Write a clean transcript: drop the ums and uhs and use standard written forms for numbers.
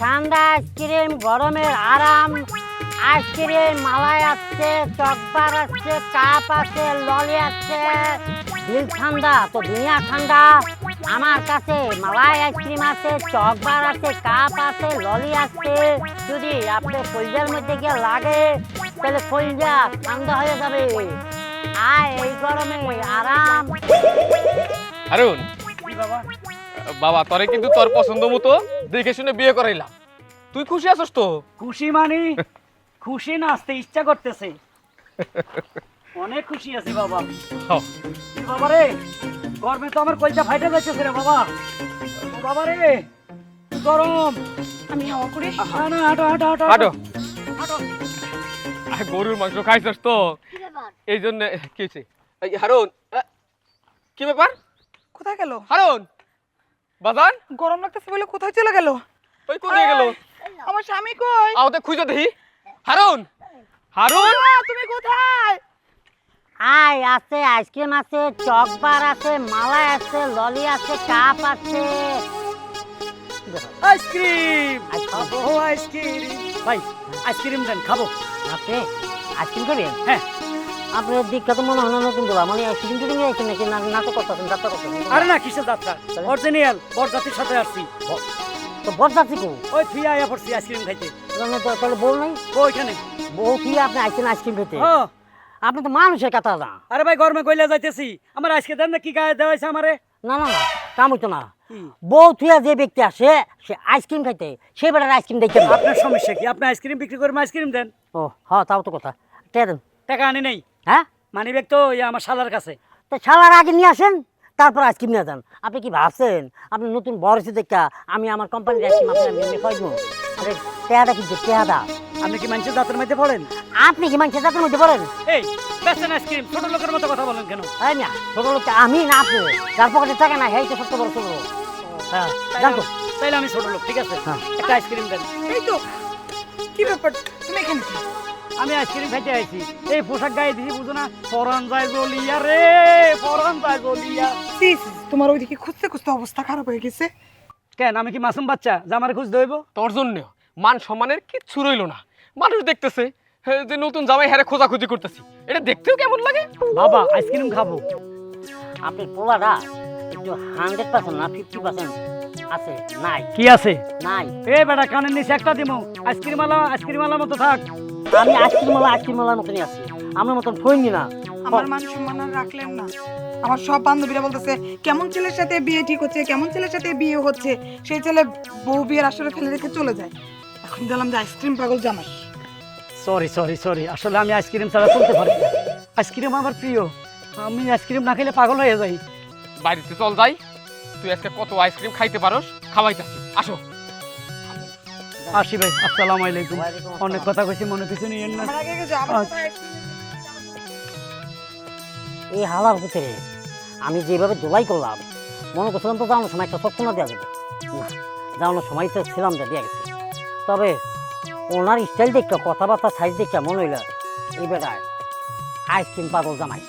ঠান্ডা আইসক্রিম, গরমের আরাম আইসক্রিম, মালাই আছে, চকবার আছে, কাপ আছে, ললি আছে। দিল ঠান্ডা তো দুনিয়া ঠান্ডা। আমার কাছে মালাই আইসক্রিম আছে, চকবার আছে, কাপ আছে, ললি আছে। যদি আপনার কলজার মধ্যে গিয়ে লাগে তাহলে কলজা ঠান্ডা হয়ে যাবে। আয় এই গরমে আরাম। হারুন কি বাবা? বাবা তোরে কিন্তু তোর পছন্দ মতো দেখে শুনে বিয়ে করাইলাম। তুই খুশি আছিস তো? খুশি মানে খুশি নাচতে ইচ্ছা করতেছে। অনেক খুশি আছি বাবা। কি বাবা রে, গরমে তো আমার কলজা ফাইটে যাচ্ছে রে বাবা। ও বাবা রে, গরম। আমি হাওয়া করে না হাঁটো হাঁটো হাঁটো হাঁটো। হাঁটো। গরুর মাংস খাইছিস তো এই জন্য কি হয়েছে? এই হারুন কি ব্যাপার? কোথায় গেল? হারুন বাজান গরম লাগতেছে বলে কোথায় চলে গেল? ওই কোথায় গেল? আমার স্বামী কই? আওতে খুঁজে দেখি। হারুন হারুন তুমি কোথায়? আয় আছে, আইসক্রিম আছে, চকবার আছে, মালাই আছে, ললি আছে, কাপ আছে। আইসক্রিম খাবো, আইসক্রিম। ভাই আইসক্রিম দেন, খাবো। আপনি আইসক্রিম খাবেন? হ্যাঁ। আপনার দিকটা তো মনে হয় না নতুন বলা, মানে শুটিং টুটিং আইছেন নাকি নাটক করতেছেন, যাত্রা করতেছেন? আরে না, কিসের যাত্রা? অরিজিনাল বরযাত্রীর সাথে আসছি। তো বরযাত্রী কো? ওই ফ্রি আয়া পড়ছি আইসক্রিম খাইতে। তাহলে বউ নাই? ওইখানে বউ কি আপনি আইছেন আইসক্রিম খেতে? ও আপনি তো মানুষের কথা না। আরে ভাই গরমে কইলা যাইতেছি, আমার আজকে দেন না কি গায়ে দেওয়াইছে আমারে। না না না, কাম হইতো না। কি? বউ থুয়া যে ব্যক্তি আসে সে আইসক্রিম খাইতে, সে বেটার আইসক্রিম দেখতে না। আপনার সমস্যা কি? আপনি আইসক্রিম বিক্রি করে আইসক্রিম দেন। ও হ্যাঁ, তাও তো কথা। টেয়া দেন। টাকা আনি নেই, হ্যাঁ, মানি ব্যাগ তো আমার শালার কাছে। তো শালার আগে নিয়ে আসেন, তারপর আইসক্রিম নিয়ে যান। আপনি কি ভাবছেন আপনি নতুন বড় হয়েছে দেখা আমি আমার কোম্পানির আইসক্রিম আপনার খাইব? আরে টেয়াটা কিন্তু টেয়াদা। আপনি কি মানুষের দাঁতের মধ্যে পড়েন? আপনি কি মানুষের জাতের মধ্যে পড়েন? এই বেচেন আইসক্রিম, ছোট লোকের মতো কথা বলেন কেন? তাই না, ছোট লোক আমি না আপনি, যার পকেটে টাকা নাই এই তো সত্য বড় ছোট লোক। হ্যাঁ জানতো। তাইলে আমি ছোট লোক, ঠিক আছে? হ্যাঁ। একটা আইসক্রিম দেন। এই তো কি ব্যাপার, তুমি এখানে কি? আমি আইসক্রিম খাইতে আইছি। এই পোশাক গায়ে দিছি, বুঝো না? পরান যায় জ্বলিয়া রে, পরান যায় জ্বলিয়া। সিস, তোমার ওইদিকে খুঁজতে খুঁজতে অবস্থা খারাপ হয়ে গেছে। কেন, আমি কি মাসুম বাচ্চা যে আমার খুঁজতে হইব? তোর জন্য মান সম্মানের কিচ্ছু রইলো না। মানুষ দেখতেছে যে নতুন জামাই হারে খোঁজাখুঁজি করতেছি, এটা দেখতেও কেমন লাগে। বাবা আইসক্রিম খাবো। আপনি পোলাটা একটু 100% না 50% আছে নাই? কি আছে? নাই। এ বেটা কানের নিচে একটা দিমু। আইসক্রিম আলা মতো থাক। আমি আইসক্রিমওয়ালার মতনই আছি, আমার মতন ফইনি না। আমার মান সম্মান আর রাখলেন না। আমার সব বান্ধবীরা বলতেছে কেমন ছেলের সাথে বিয়ে ঠিক হচ্ছে, কেমন ছেলের সাথে বিয়ে হচ্ছে। সেই ছেলে বউ বিয়ের আসরে ফেলে রেখে চলে যায়। এখন দেখলাম যে আইসক্রিম পাগল জামাই। সরি, আসলে আমি আইসক্রিম ছাড়া চলতে পারি না। আইসক্রিম আমার প্রিয়, আমি আইসক্রিম না খেলে পাগল হয়ে যাই। বাড়িতে চল যাই, তুই আজকে কত আইসক্রিম খাইতে পারোস খাওয়াইতাছি। আসো। আসি ভাই, আসসালামু আলাইকুম। ওয়ালাইকুম আসসালাম। অনেক কথা কইছি, মনে কিছু নিয়েন না। আমার আগে গেছে আবার কোথায় আইসক্রিম? এই হালার ভিতরে আমি যেভাবে দোলাই করলাম, মনে করছিলাম তো যাওয়ানোর সময় একটা সক্ষণা দেওয়া যাবে না, যাওয়ানোর সময় তো ছিলাম দেওয়া গেছে। তবে ওনার স্টাইল দেখে, কথাবার্তা সাইজ দেখে মনে হইল এই বেটায় আইসক্রিম পাগল জামাই।